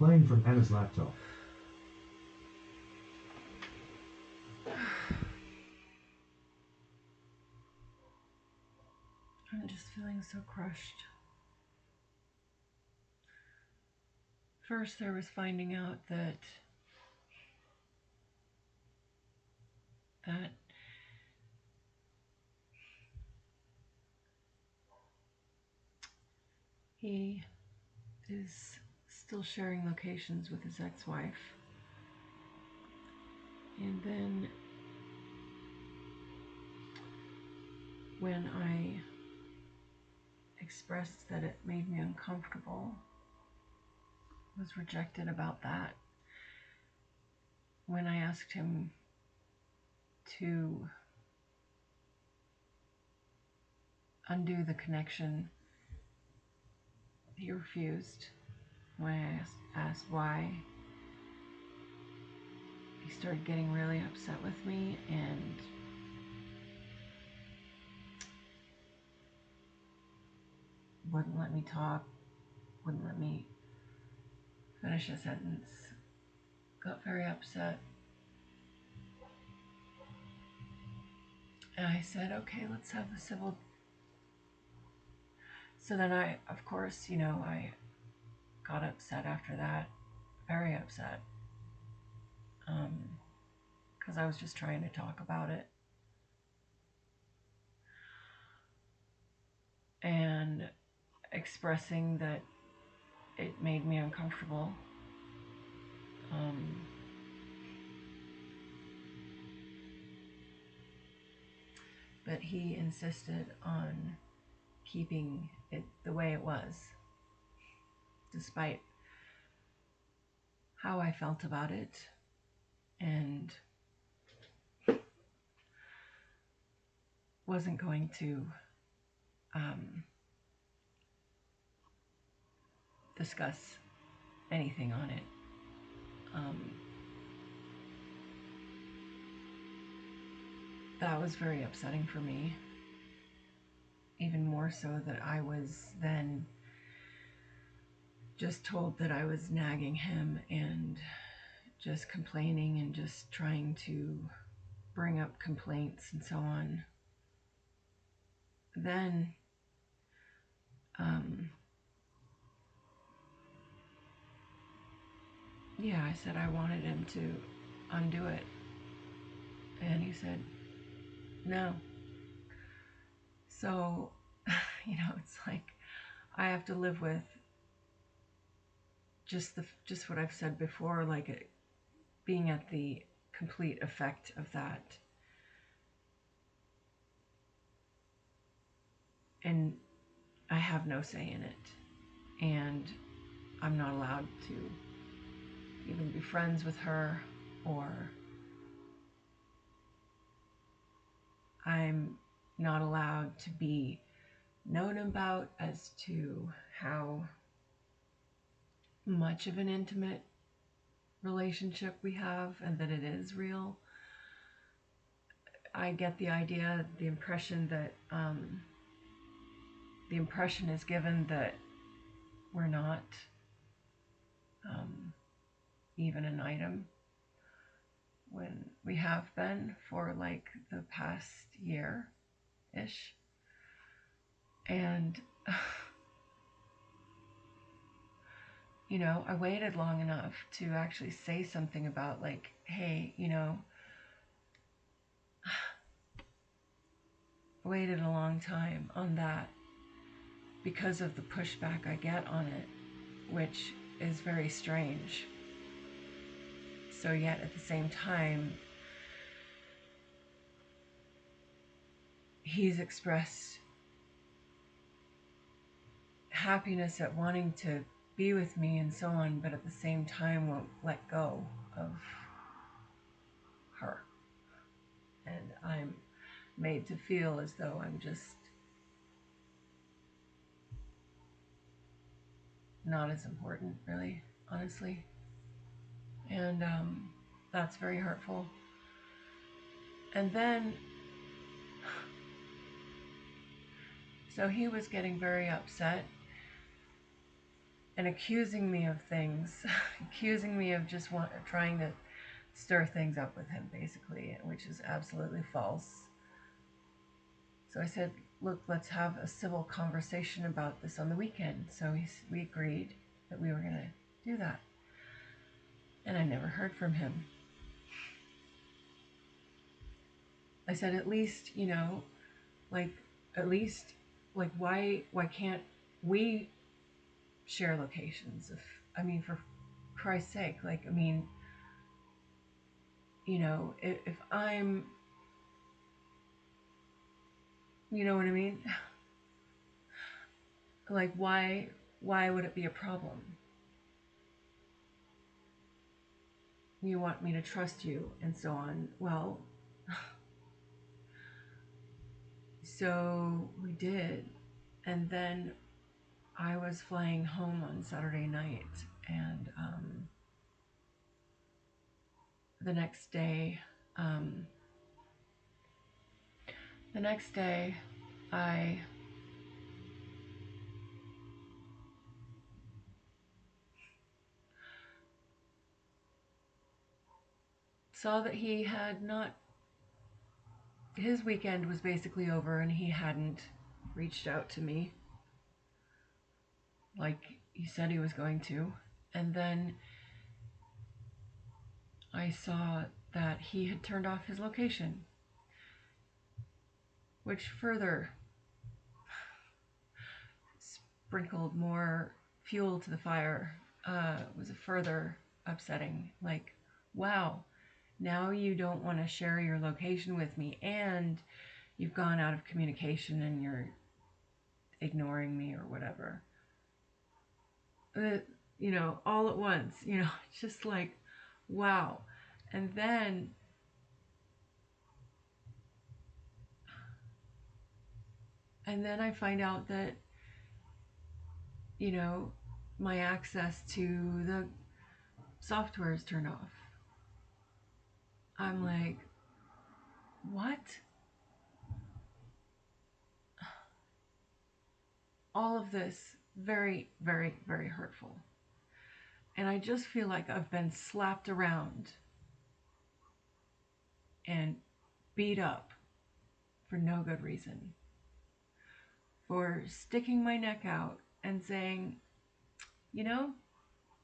Playing from Anna's laptop. I'm just feeling so crushed. First, there was finding out that he is still sharing locations with his ex-wife. And then when I expressed that it made me uncomfortable, was rejected about that. When I asked him to undo the connection, he refused. When I asked why, he started getting really upset with me and wouldn't let me talk, wouldn't let me finish a sentence. Got very upset. And I said, okay, let's have a civil. So then I, of course, I got upset after that, very upset, because I was just trying to talk about it. And expressing that it made me uncomfortable. But he insisted on keeping it the way it was, despite how I felt about it, and wasn't going to discuss anything on it. That was very upsetting for me, even more so that I was then just told that I was nagging him and just complaining and just trying to bring up complaints and so on. Then I said I wanted him to undo it, and he said no. So it's like I have to live with just what I've said before, like it being at the complete effect of that. And I have no say in it. And I'm not allowed to even be friends with her, or I'm not allowed to be known about as to how much of an intimate relationship we have and that it is real. I get the idea, the impression is given that we're not even an item, when we have been for like the past year-ish. And I waited long enough to actually say something about, like, hey, waited a long time on that because of the pushback I get on it, which is very strange. So yet at the same time, he's expressed happiness at wanting to be with me and so on, but at the same time won't let go of her. And I'm made to feel as though I'm just not as important, really, honestly. And that's very hurtful. And then, so he was getting very upset, and accusing me of things, accusing me of just trying to stir things up with him, basically, which is absolutely false. So I said, look, let's have a civil conversation about this on the weekend. So we agreed that we were going to do that. And I never heard from him. I said, at least, why can't we share locations? For Christ's sake, if I'm, you know what I mean? Like, why would it be a problem? You want me to trust you and so on. Well, so we did. And then I was flying home on Saturday night, and the next day, I saw that he had not, his weekend was basically over, and he hadn't reached out to me like he said he was going to. And then I saw that he had turned off his location, which further sprinkled more fuel to the fire. Was further upsetting. Like, wow, now you don't want to share your location with me, and you've gone out of communication and you're ignoring me or whatever. All at once, it's just like, wow. And then I find out that, my access to the software is turned off. I'm like, what? All of this very, very, very hurtful. And I just feel like I've been slapped around and beat up for no good reason. For sticking my neck out and saying,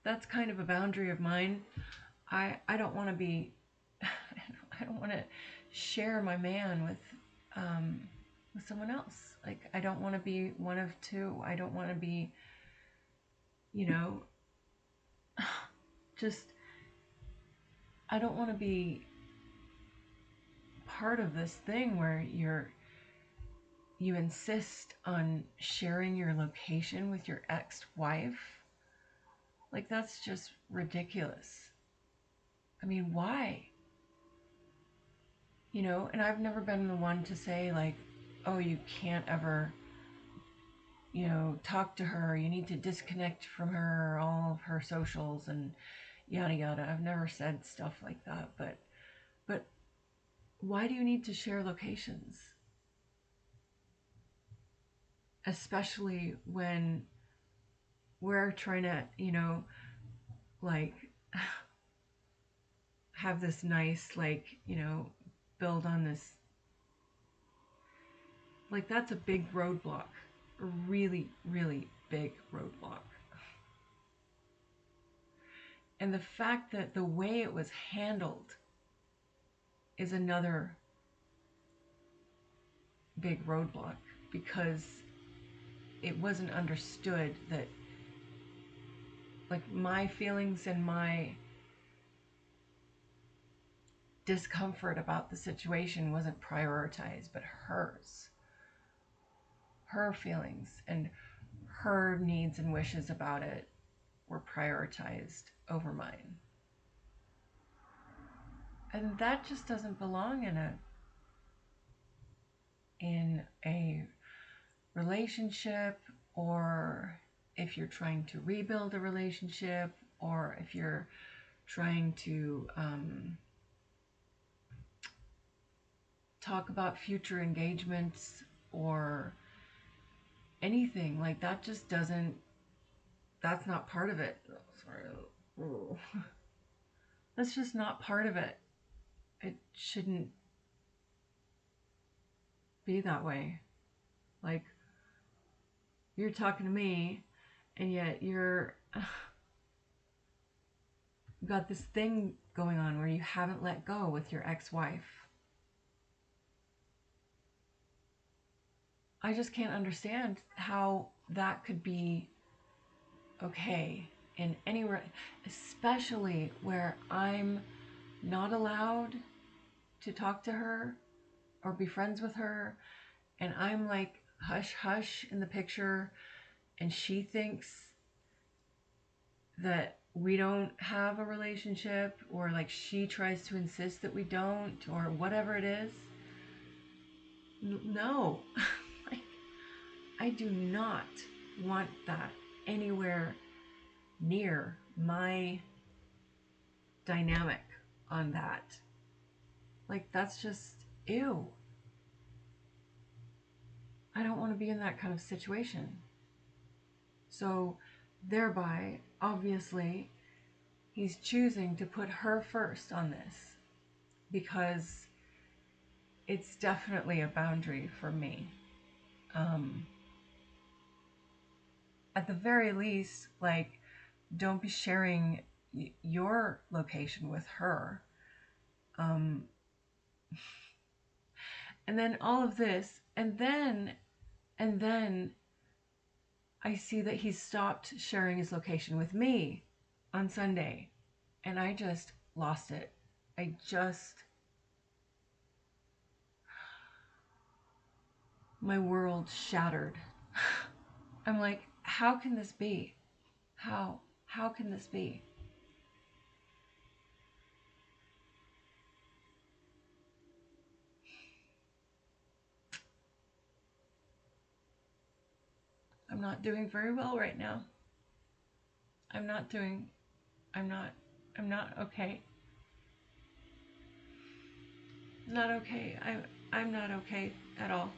that's kind of a boundary of mine. I don't want to be, I don't want to share my man with someone else. Like, I don't want to be one of two. I don't want to be, just, I don't want to be part of this thing where you insist on sharing your location with your ex-wife. Like, that's just ridiculous. I mean, why? And I've never been the one to say, like, oh, you can't ever, talk to her. You need to disconnect from her, all of her socials and yada yada. I've never said stuff like that, but why do you need to share locations? Especially when we're trying to, like, have this nice, like, build on this. Like, that's a big roadblock. A really, really big roadblock. And the fact that the way it was handled is another big roadblock, because it wasn't understood that, like, my feelings and my discomfort about the situation wasn't prioritized, but hers. Her feelings and her needs and wishes about it were prioritized over mine. And that just doesn't belong in a relationship, or if you're trying to rebuild a relationship, or if you're trying to talk about future engagements or anything. Like, that just doesn't that's not part of it. Oh, sorry. Ooh. That's just not part of it. It shouldn't be that way. Like, you're talking to me, and yet you're got this thing going on where you haven't let go with your ex-wife. I just can't understand how that could be okay in anywhere, especially where I'm not allowed to talk to her or be friends with her, and I'm like hush hush in the picture, and she thinks that we don't have a relationship, or like she tries to insist that we don't, or whatever it is. No. Like, I do not want that anywhere near my dynamic on that. Like, that's just ew. I don't want to be in that kind of situation. So, thereby, obviously, he's choosing to put her first on this because it's definitely a boundary for me. At the very least, like, don't be sharing your location with her. And then all of this, and then I see that he's stopped sharing his location with me on Sunday, and I just lost it. My world shattered. I'm like, how can this be? How can this be? I'm not doing very well right now. I'm not doing, I'm not, I'm not okay. Not okay. I'm not okay at all.